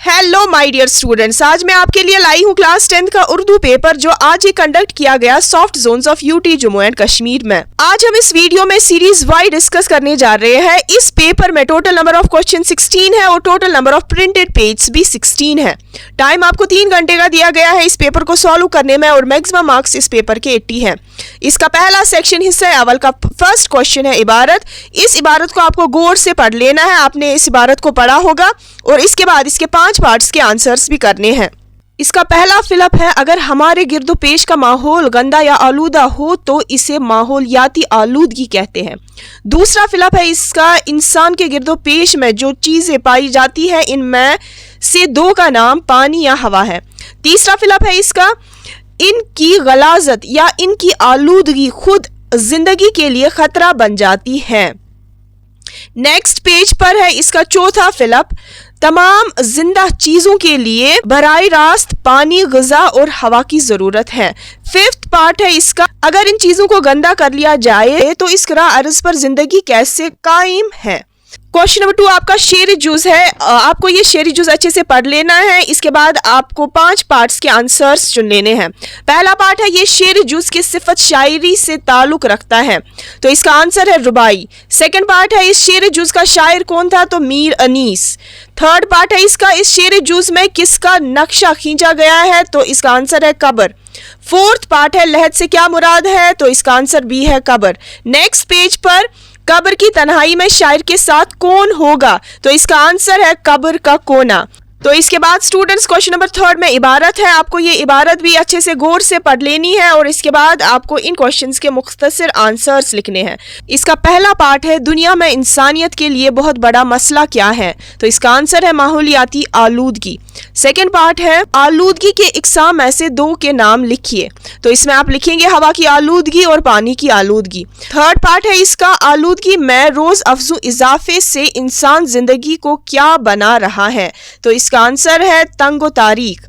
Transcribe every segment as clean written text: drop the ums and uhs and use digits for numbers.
Hello my dear students, आज मैं आपके लिए लाई हूँ क्लास 10th का उर्दू पेपर जो आज ही कंडक्ट किया गया soft zones of UT Jammu and Kashmir में। आज हम इस वीडियो में सीरीज वाइज डिस्कस करने जा रहे हैं। इस पेपर में टोटल नंबर ऑफ क्वेश्चन 16 है और total number of printed page भी 16 है। टाइम आपको 3 घंटे का दिया गया है इस पेपर को सॉल्व करने में और मैक्सिमम मार्क्स इस पेपर के 80 हैं। इसका पहला सेक्शन हिस्सा अव्वल का फर्स्ट क्वेश्चन है इबारत। इस इबारत को आपको गौर से पढ़ लेना है, आपने इस इबारत को पढ़ा होगा और इसके बाद इसके 5 पार्ट्स के आंसर्स भी करने हैं। इसका पहला फिलअप है, अगर हमारे गिरदो पेश का माहौल गंदा या आलूदा हो तो इसे माहौलियाती आलूदगी कहते हैं। दूसरा फिलअप है इसका, इंसान के गिरदो पेश में जो चीज़ें पाई जाती है इनमें से 2 का नाम पानी या हवा है। तीसरा फिलअप है इसका, इनकी गलाजत या इनकी आलूदगी खुद जिंदगी के लिए खतरा बन जाती है। नेक्स्ट पेज पर है इसका चौथा फिलअप, तमाम जिंदा चीजों के लिए बराह रास्त पानी, ग़िज़ा और हवा की जरूरत है। फिफ्थ पार्ट है इसका, अगर इन चीजों को गंदा कर लिया जाए तो इस करा अर्ज पर जिंदगी कैसे कायम है। क्वेश्चन नंबर 2 आपका शेर जुज है। आपको ये शेर जुज अच्छे से पढ़ लेना है। इसके बाद आपको 5 पार्ट्स के आंसर्स चुन लेने हैं। पहला पार्ट है, ये शेर जुज की सिफत शायरी से ताल्लुक रखता है, तो इसका आंसर है रुबाई। सेकंड पार्ट है, इस शेर जुज का शायर कौन था, तो मीर अनीस। थर्ड पार्ट है इसका, इस शेर जुज में किसका नक्शा खींचा गया है, तो इसका आंसर है कब्र। फोर्थ पार्ट है, लहद से क्या मुराद है, तो इसका आंसर भी है कब्र। नेक्स्ट पेज पर, कब्र की तन्हाई में शायर के साथ कौन होगा, तो इसका आंसर है कब्र का कोना। तो इसके बाद स्टूडेंट्स क्वेश्चन नंबर 3 में इबारत है, आपको ये इबारत भी अच्छे से गौर से पढ़ लेनी है और इसके बाद आपको इन क्वेश्चंस के मुख्तसर आंसर्स लिखने हैं। इसका पहला पार्ट है, दुनिया में इंसानियत के लिए बहुत बड़ा मसला क्या है, तो इसका आंसर है माहौलियाती आलूदगी। सेकेंड पार्ट है, आलूदगी के इकसाम में से 2 के नाम लिखिए, तो इसमें आप लिखेंगे हवा की आलूदगी और पानी की आलूदगी। थर्ड पार्ट है इसका, आलूदगी में रोज अफजू इजाफे से इंसान जिंदगी को क्या बना रहा है, तो इसका आंसर है तंगो तारीख।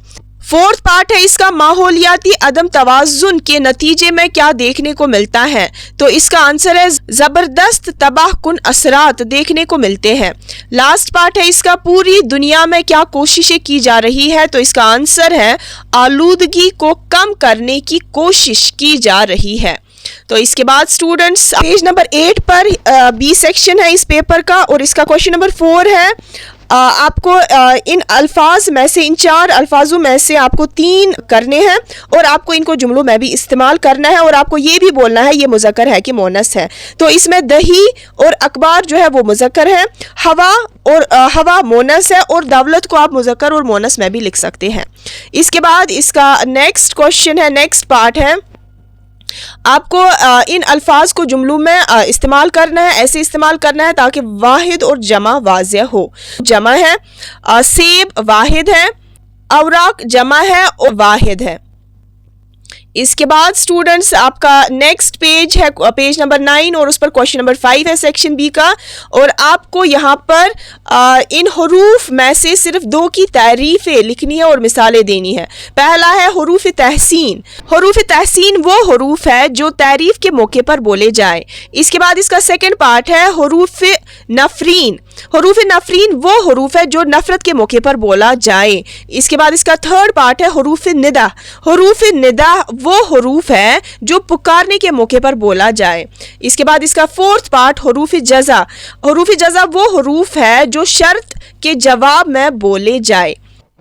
फोर्थ पार्ट है इसका, माहौलियाती अदम तवाजुन के नतीजे में क्या देखने को मिलता है, तो इसका आंसर है जबरदस्त तबाह कुन असरात देखने को मिलते हैं। लास्ट पार्ट है इसका, पूरी दुनिया में क्या कोशिशें की जा रही है, तो इसका आंसर है आलूदगी को कम करने की कोशिश की जा रही है। तो इसके बाद स्टूडेंट्स पेज नंबर 8 पर बी सेक्शन है इस पेपर का और इसका क्वेश्चन नंबर 4 है। आपको इन अल्फाज में से, इन 4 अल्फाजों में से आपको 3 करने हैं और आपको इनको जुमलों में भी इस्तेमाल करना है और आपको ये भी बोलना है ये मुज़क्कर है कि मोनस है। तो इसमें दही और अखबार जो है वो मुज़क्कर है, हवा और हवा मोनस है और दौलत को आप मुज़क्कर और मोनस में भी लिख सकते हैं। इसके बाद इसका नेक्स्ट क्वेश्चन है, नेक्स्ट पार्ट है, आपको इन अल्फाज को जुमलों में इस्तेमाल करना है, ऐसे इस्तेमाल करना है ताकि वाहिद और जमा वाज़ेह हो। जमा है, सेब वाहिद है, औराक जमा है और वाहिद है। इसके बाद स्टूडेंट्स आपका नेक्स्ट पेज है पेज नंबर 9 और उस पर क्वेश्चन नंबर 5 है सेक्शन बी का और आपको यहाँ पर इन हरूफ में से सिर्फ 2 की तारीफ़ें लिखनी है और मिसालें देनी है। पहला है हरूफ तहसीन। हरूफ तहसीन वो हरूफ है जो तारीफ़ के मौके पर बोले जाए। इसके बाद इसका सेकंड पार्ट है हरूफ नफरीन। हरूफ नफरीन वो हरूफ है जो नफरत के मौके पर बोला जाए। इसके बाद इसका थर्ड पार्ट है हरूफ निदा। हरूफ निदा वो हरूफ है जो पुकारने के मौके पर बोला जाए। इसके बाद इसका फोर्थ पार्ट हरूफ जज़ा। हरूफ जज़ा वो हरूफ है जो शर्त के जवाब में बोले जाए।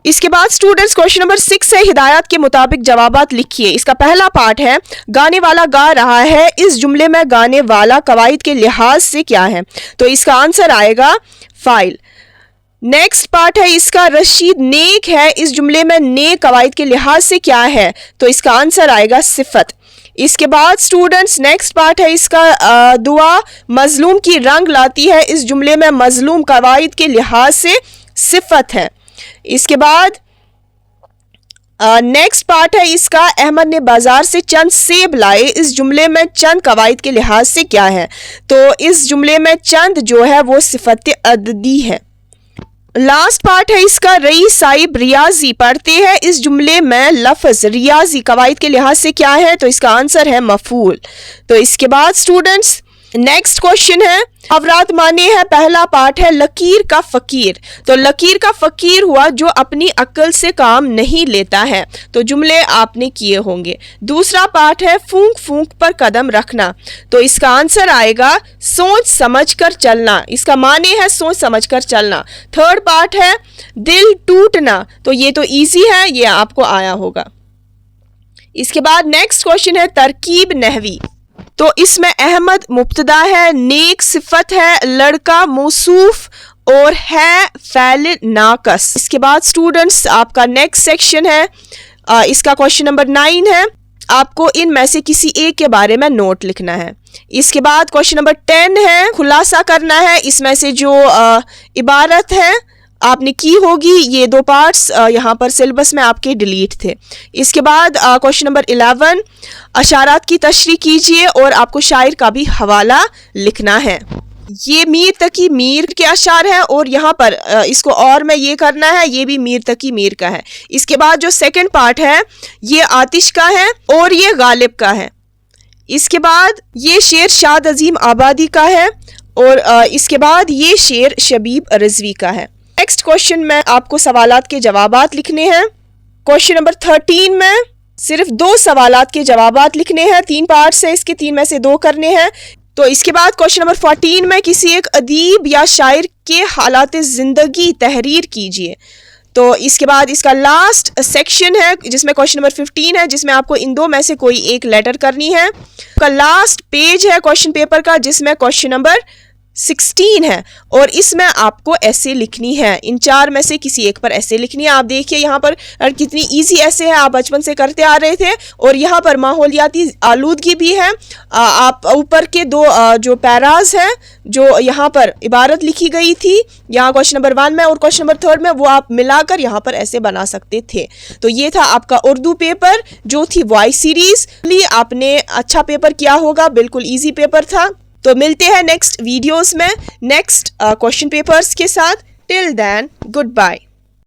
इसके बाद स्टूडेंट्स क्वेश्चन नंबर 6 है, हिदायत के मुताबिक जवाबात लिखिए। इसका पहला पार्ट है, गाने वाला गा रहा है, इस जुमले में गाने वाला कवायद के लिहाज से क्या है, तो इसका आंसर आएगा फाइल। नेक्स्ट पार्ट है इसका, रशीद नेक है, इस जुमले में नेक कवायद के लिहाज से क्या है, तो इसका आंसर आएगा सिफत। इसके बाद स्टूडेंट्स नेक्स्ट पार्ट है इसका, दुआ मजलूम की रंग लाती है, इस जुमले में मजलूम कवायद के लिहाज से सिफत है। इसके बाद नेक्स्ट पार्ट है इसका, अहमद ने बाजार से चंद सेब लाए, इस जुमले में चंद कवायद के लिहाज से क्या है, तो इस जुमले में चंद जो है वो सिफत अददी है। लास्ट पार्ट है इसका, रई साहिब रियाजी पढ़ते हैं, इस जुमले में लफ्ज रियाजी कवायद के लिहाज से क्या है, तो इसका आंसर है मफूल। तो इसके बाद स्टूडेंट्स नेक्स्ट क्वेश्चन है, अवरात माने है, पहला पार्ट है लकीर का फकीर। तो लकीर का फकीर हुआ जो अपनी अक्ल से काम नहीं लेता है, तो जुमले आपने किए होंगे। दूसरा पार्ट है फूंक फूंक पर कदम रखना, तो इसका आंसर आएगा सोच समझ कर चलना, इसका माने है सोच समझ कर चलना। थर्ड पार्ट है दिल टूटना, तो ये तो इजी है, ये आपको आया होगा। इसके बाद नेक्स्ट क्वेश्चन है तरकीब नहवी, तो इसमें अहमद मुब्तदा है, नेक सिफत है, लड़का मौसूफ और है फैल नाकस। इसके बाद स्टूडेंट्स आपका नेक्स्ट सेक्शन है, इसका क्वेश्चन नंबर 9 है, आपको इनमें से किसी एक के बारे में नोट लिखना है। इसके बाद क्वेश्चन नंबर 10 है, खुलासा करना है, इसमें से जो इबारत है आपने की होगी, ये 2 पार्ट्स यहाँ पर सिलेबस में आपके डिलीट थे। इसके बाद क्वेश्चन नंबर 11, अशारात की तशरीह कीजिए और आपको शायर का भी हवाला लिखना है। ये मीर तकी मीर के अशार है और यहाँ पर इसको और में ये करना है, ये भी मीर तकी मीर का है। इसके बाद जो सेकंड पार्ट है ये आतिश का है और ये गालिब का है। इसके बाद ये शेर शाद अजीम आबादी का है और इसके बाद ये शेर शबीब रिजवी का है। नेक्स्ट क्वेश्चन में आपको सवालात के जवाबात लिखने हैं। क्वेश्चन नंबर 13 में सिर्फ 2 सवालात के जवाबात लिखने हैं, 3 पार्ट्स है इसके, 3 में से 2 करने हैं। तो इसके बाद क्वेश्चन नंबर 14 में किसी एक अदीब या शायर के हालात ज़िंदगी तहरीर कीजिए। तो इसके बाद इसका लास्ट सेक्शन है जिसमें क्वेश्चन नंबर 15 है, जिसमें आपको इन 2 में से कोई एक लेटर करनी है। का लास्ट पेज है क्वेश्चन पेपर का जिसमें क्वेश्चन नंबर 16 है और इसमें आपको ऐसे लिखनी है, इन 4 में से किसी एक पर ऐसे लिखनी है। आप देखिए यहाँ पर कितनी इजी ऐसे है, आप बचपन से करते आ रहे थे। और यहाँ पर माहौलियाती आलूदगी भी है। आप ऊपर के 2 जो पैराज हैं जो यहाँ पर इबारत लिखी गई थी, यहाँ क्वेश्चन नंबर 1 में और क्वेश्चन नंबर 3 में, वो आप मिलाकर यहाँ पर ऐसे बना सकते थे। तो ये था आपका उर्दू पेपर जो थी वॉइस सीरीज। आपने अच्छा पेपर किया होगा, बिल्कुल ईजी पेपर था। तो मिलते हैं नेक्स्ट वीडियोस में नेक्स्ट क्वेश्चन पेपर्स के साथ। Till then good bye.